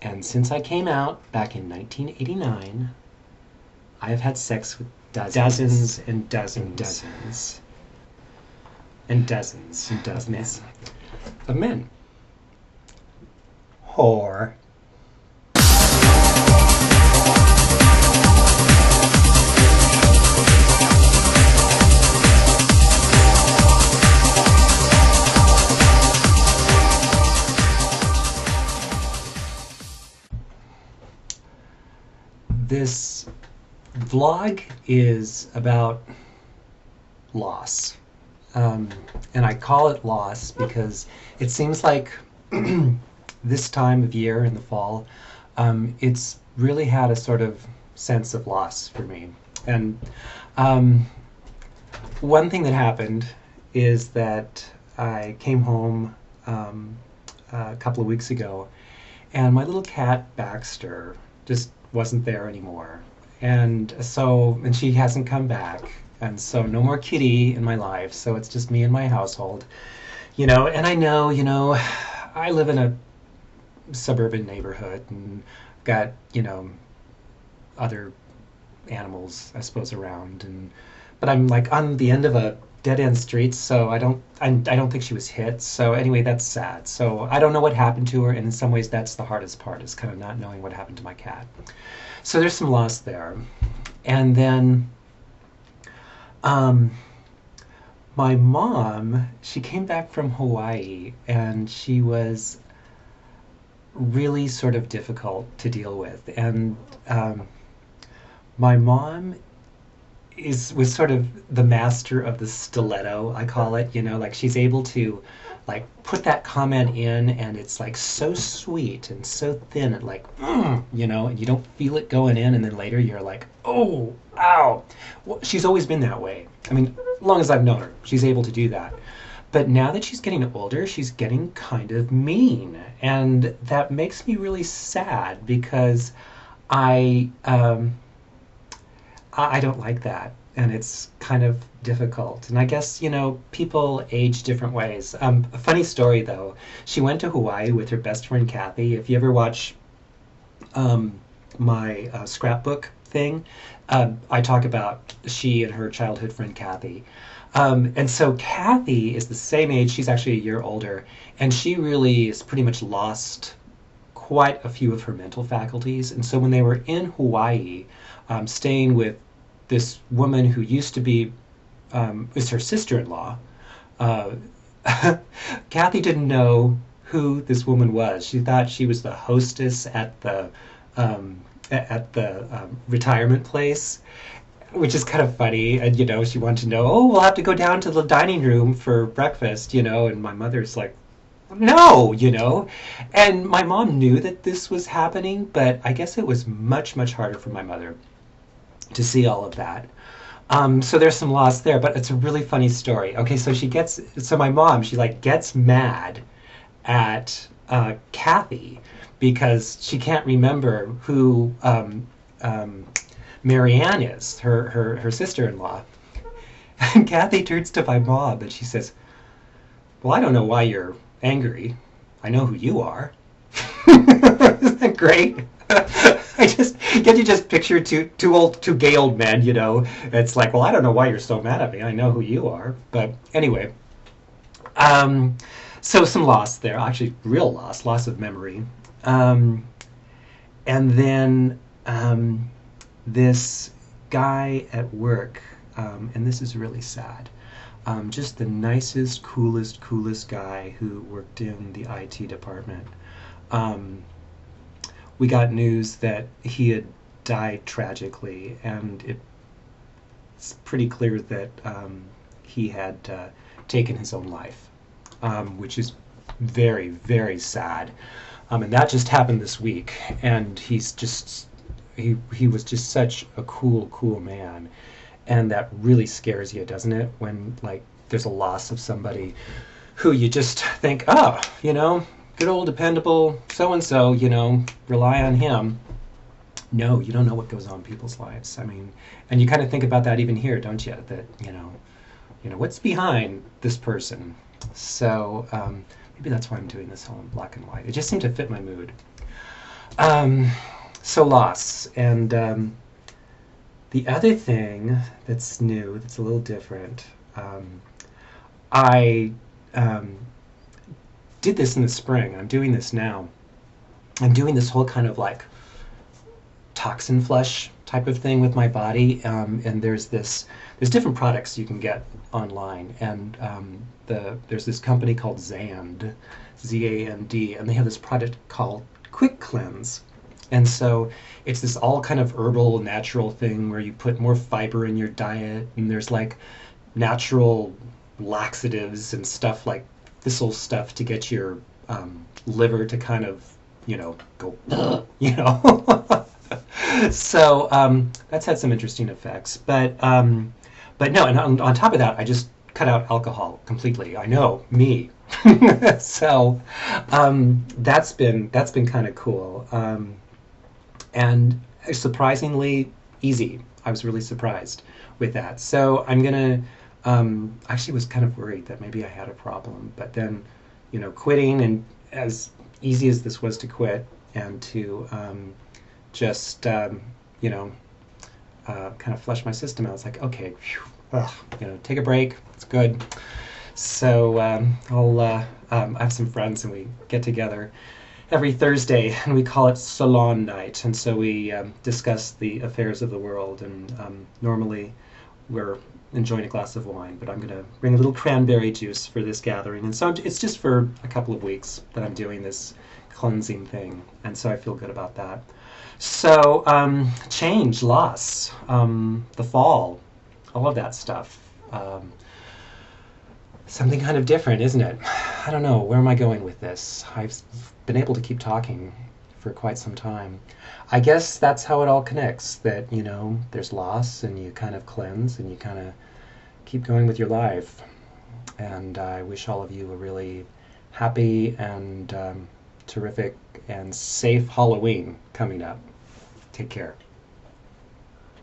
And since I came out back in 1989, I have had sex with dozens and dozens and dozens and of men. dozens. Of men. Whore. This vlog is about loss. And I call it loss because it seems like this time of year in the fall, it's really had a sort of sense of loss for me. And um, one thing that happened is that I came home a couple of weeks ago, and my little cat Baxter just wasn't there anymore. And she hasn't come back. And so no more kitty in my life. So it's just me and my household. And I know, I live in a suburban neighborhood and got, other animals, I suppose, around. But I'm like on the end of a dead end street, so I don't think she was hit. So anyway, that's sad. So I don't know what happened to her, and in some ways that's the hardest part, is kind of not knowing what happened to my cat. So there's some loss there. And then um, my mom, she came back from Hawaii, and she was really sort of difficult to deal with. And my mom was sort of the master of the stiletto, I call it. Like she's able to like put that comment in, and it's like so sweet and so thin, and like and you don't feel it going in, and then later you're like, oh, ow. Well, she's always been that way. I mean, as long as I've known her, she's able to do that. But now that she's getting older, she's getting kind of mean, and that makes me really sad because I I don't like that, and it's kind of difficult. And I guess, people age different ways. A funny story, though. She went to Hawaii with her best friend Kathy. If you ever watch my scrapbook thing, I talk about she and her childhood friend Kathy. And so Kathy is the same age. She's actually a year older, and she really has pretty much lost quite a few of her mental faculties. And so when they were in Hawaii, staying with this woman who used to be is her sister-in-law, uh, Kathy didn't know who this woman was. She thought she was the hostess at the retirement place, which is kind of funny. And she wanted to know, oh, we'll have to go down to the dining room for breakfast, and my mother's like, no, and my mom knew that this was happening, but I guess it was much, much harder for my mother to see all of that. So there's some loss there, but it's a really funny story. Okay, so my mom, she like gets mad at Kathy because she can't remember who Marianne is, her sister-in-law. And Kathy turns to my mom and she says, well, I don't know why you're angry. I know who you are. Isn't that great? Can't you just picture two gay old men, It's like, well, I don't know why you're so mad at me. I know who you are. But anyway, so some loss there, actually real loss of memory. And then this guy at work, and this is really sad, just the nicest, coolest guy who worked in the IT department. We got news that he had died tragically, and it's pretty clear that he had taken his own life, which is very, very sad. And that just happened this week, and he was just such a cool man. And that really scares you, doesn't it? When like there's a loss of somebody who you just think, oh, good old dependable so-and-so, rely on him. No, you don't know what goes on in people's lives. I mean, and you kind of think about that even here, don't you? That, what's behind this person? So maybe that's why I'm doing this all in black and white. It just seemed to fit my mood. Um, so loss. And the other thing that's new, that's a little different, I um, did this in the spring. I'm doing this now. I'm doing this whole kind of like toxin flush type of thing with my body. And there's different products you can get online. And there's this company called Zand, Z-A-N-D, and they have this product called Quick Cleanse. And so it's this all kind of herbal, natural thing where you put more fiber in your diet, and there's like natural laxatives and stuff like thistle stuff to get your liver to kind of, go, so that's had some interesting effects. But no, and on top of that, I just cut out alcohol completely. I know me. So that's been kind of cool. And surprisingly easy. I was really surprised with that. So I'm gonna actually was kind of worried that maybe I had a problem, but then quitting, and as easy as this was to quit and to just kind of flush my system out. I was like, okay, phew, take a break. It's good. So I have some friends and we get together every Thursday, and we call it Salon Night. And so we discuss the affairs of the world. And normally we're enjoying a glass of wine, but I'm going to bring a little cranberry juice for this gathering. And so it's just for a couple of weeks that I'm doing this cleansing thing. And so I feel good about that. So change, loss, the fall, all of that stuff. Something kind of different, isn't it? I don't know. Where am I going with this? I've been able to keep talking for quite some time. I guess that's how it all connects, that, there's loss and you kind of cleanse and you kind of keep going with your life. And I wish all of you a really happy and terrific and safe Halloween coming up. Take care.